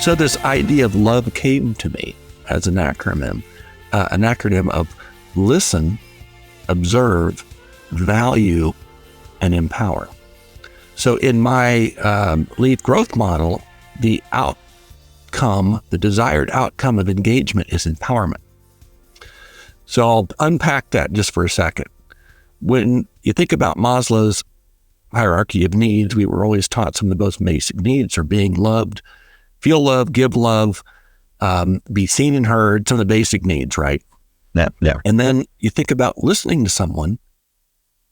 So this idea of love came to me as an acronym of listen, observe, value, and empower. So in my lead growth model, the desired outcome of engagement is empowerment. So I'll unpack that just for a second. When you think about Maslow's hierarchy of needs, we were always taught some of the most basic needs are being loved, feel love, give love, be seen and heard, some of the basic needs, right? Yeah. And then you think about listening to someone,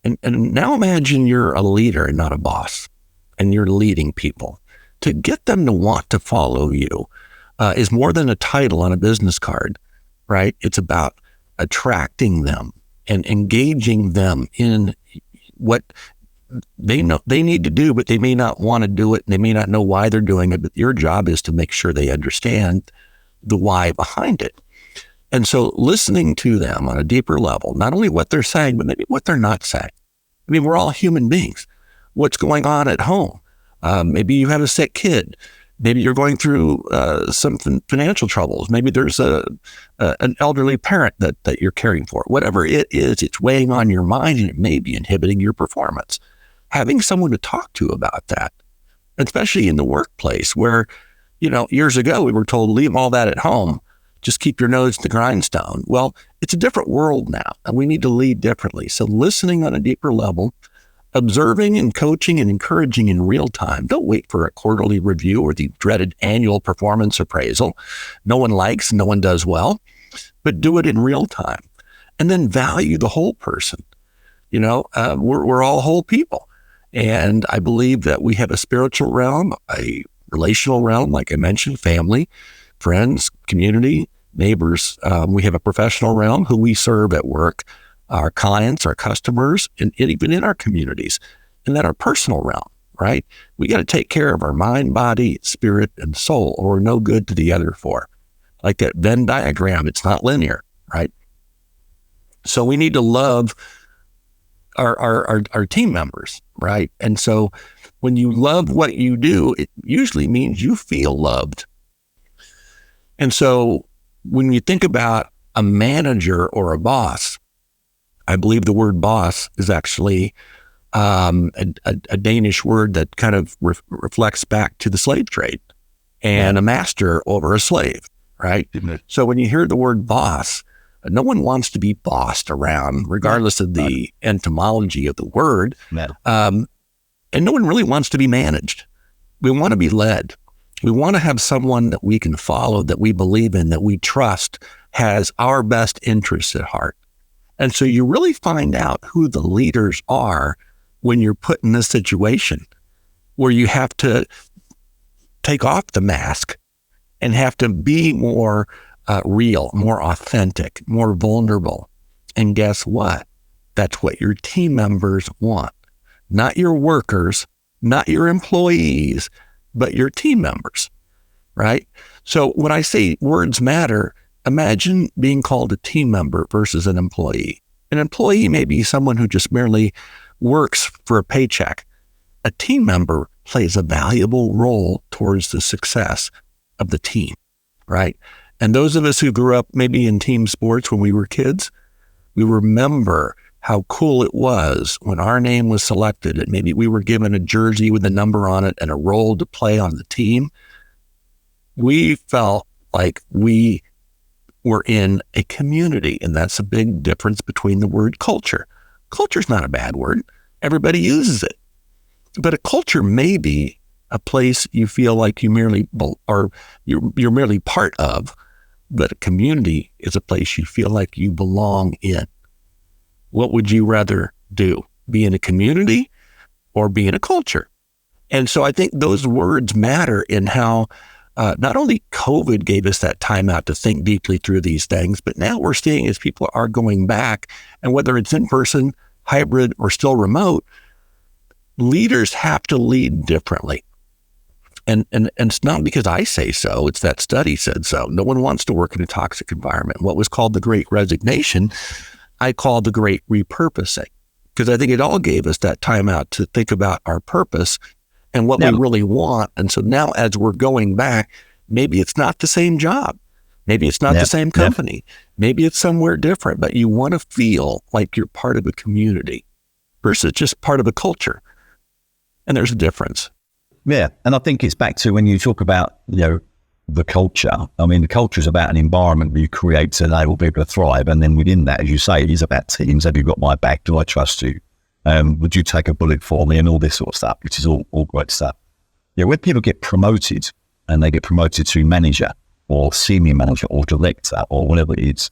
and now imagine you're a leader and not a boss, and you're leading people. To get them to want to follow you is more than a title on a business card, right? It's about attracting them and engaging them in what they know they need to do, but they may not want to do it, and they may not know why they're doing it, but your job is to make sure they understand the why behind it. And so listening to them on a deeper level, not only what they're saying, but maybe what they're not saying. I mean, we're all human beings. What's going on at home? Maybe you have a sick kid. Maybe you're going through some financial troubles. Maybe there's an elderly parent that you're caring for. Whatever it is, it's weighing on your mind, and it may be inhibiting your performance. Having someone to talk to about that, especially in the workplace where, years ago we were told, leave all that at home, just keep your nose to the grindstone. Well, it's a different world now, and we need to lead differently. So listening on a deeper level, observing and coaching and encouraging in real time. Don't wait for a quarterly review or the dreaded annual performance appraisal. No one likes, no one does well, but do it in real time. And then value the whole person. We're all whole people. And I believe that we have a spiritual realm, a relational realm, like I mentioned, family, friends, community, neighbors. We have a professional realm who we serve at work, our clients, our customers, and even in our communities, and then our personal realm, right? We got to take care of our mind, body, spirit, and soul, or we're no good to the other four. Like that Venn diagram, it's not linear, right? So we need to love our team members, right? And so when you love what you do, it usually means you feel loved. And so when you think about a manager or a boss, I believe the word boss is actually a Danish word that kind of reflects back to the slave trade and a master over a slave, right? Mm-hmm. So when you hear the word boss, no one wants to be bossed around, regardless of the etymology of the word. And no one really wants to be managed. We want to be led. We want to have someone that we can follow, that we believe in, that we trust has our best interests at heart. And so you really find out who the leaders are when you're put in this situation where you have to take off the mask and have to be more real, more authentic, more vulnerable. And guess what? That's what your team members want. Not your workers, not your employees, but your team members, right? So when I say words matter, imagine being called a team member versus an employee. An employee may be someone who just merely works for a paycheck. A team member plays a valuable role towards the success of the team, right? And those of us who grew up maybe in team sports when we were kids, we remember how cool it was when our name was selected and maybe we were given a jersey with a number on it and a role to play on the team. We felt like we were in a community, and that's a big difference between the word culture. Culture is not a bad word. Everybody uses it. But a culture may be a place you feel like you merely you're merely part of, but a community is a place you feel like you belong in. What would you rather do? Be in a community or be in a culture? And so I think those words matter in how not only COVID gave us that time out to think deeply through these things, but now we're seeing as people are going back, and whether it's in person, hybrid, or still remote, leaders have to lead differently. And it's not because I say so, it's that study said so. No one wants to work in a toxic environment. What was called the Great Resignation, I call the Great Repurposing, because I think it all gave us that time out to think about our purpose and what we really want. And so now as we're going back, Maybe it's not the same job. Maybe it's not the same company. Maybe it's somewhere different, but you want to feel like you're part of a community versus just part of a culture. And there's a difference. Yeah. And I think it's back to when you talk about, the culture. I mean, the culture is about an environment where you create to enable people to thrive. And then within that, as you say, it is about teams. Have you got my back? Do I trust you? Would you take a bullet for me? And all this sort of stuff, which is all great stuff. Yeah. When people get promoted and they get promoted to manager or senior manager or director or whatever it is,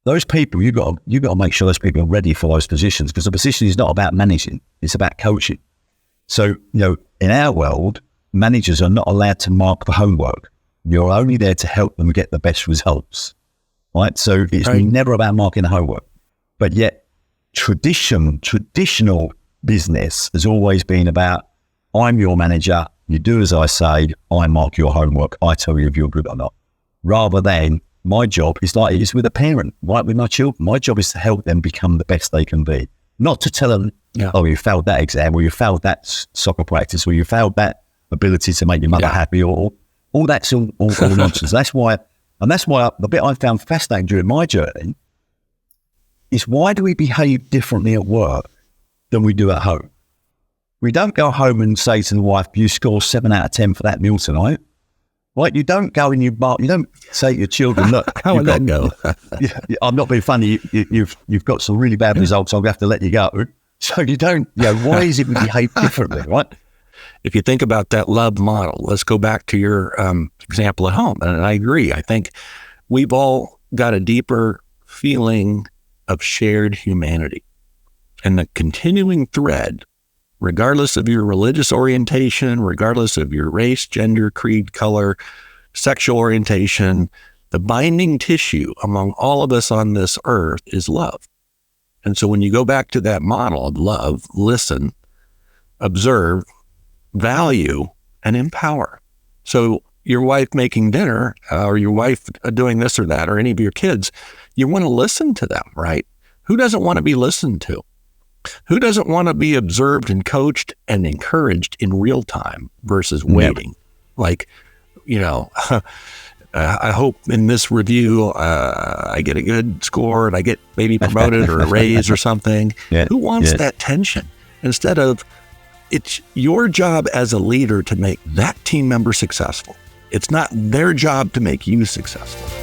those people, you've got to make sure those people are ready for those positions, because the position is not about managing, it's about coaching. So, in our world, managers are not allowed to mark the homework. You're only there to help them get the best results, right? So it's never about marking the homework. But yet traditional business has always been about, I'm your manager, you do as I say, I mark your homework, I tell you if you're good or not. Rather than, my job is like it is with a parent, right? With my children, my job is to help them become the best they can be. Not to tell them, oh, you failed that exam, or you failed that soccer practice, or you failed that ability to make your mother happy, or all that's all nonsense. That's why the bit I found fascinating during my journey is, why do we behave differently at work than we do at home? We don't go home and say to the wife, you score 7 out of 10 for that meal tonight. Right? You don't go and you don't say to your children, look, how would that go? I'm not being funny. You've got some really bad results. I'm going to have to let you go. So you don't, why is it we behave differently, right? If you think about that love model, let's go back to your example at home. And I agree. I think we've all got a deeper feeling of shared humanity. And the continuing thread, regardless of your religious orientation, regardless of your race, gender, creed, color, sexual orientation, the binding tissue among all of us on this earth is love. And so when you go back to that model of love, listen, observe, value, and empower. So your wife making dinner, or your wife doing this or that, or any of your kids, you want to listen to them, right? Who doesn't want to be listened to? Who doesn't want to be observed and coached and encouraged in real time versus waiting? Like, I hope in this review, I get a good score and I get maybe promoted or a raise or something. Who wants that tension? Instead of, it's your job as a leader to make that team member successful. It's not their job to make you successful.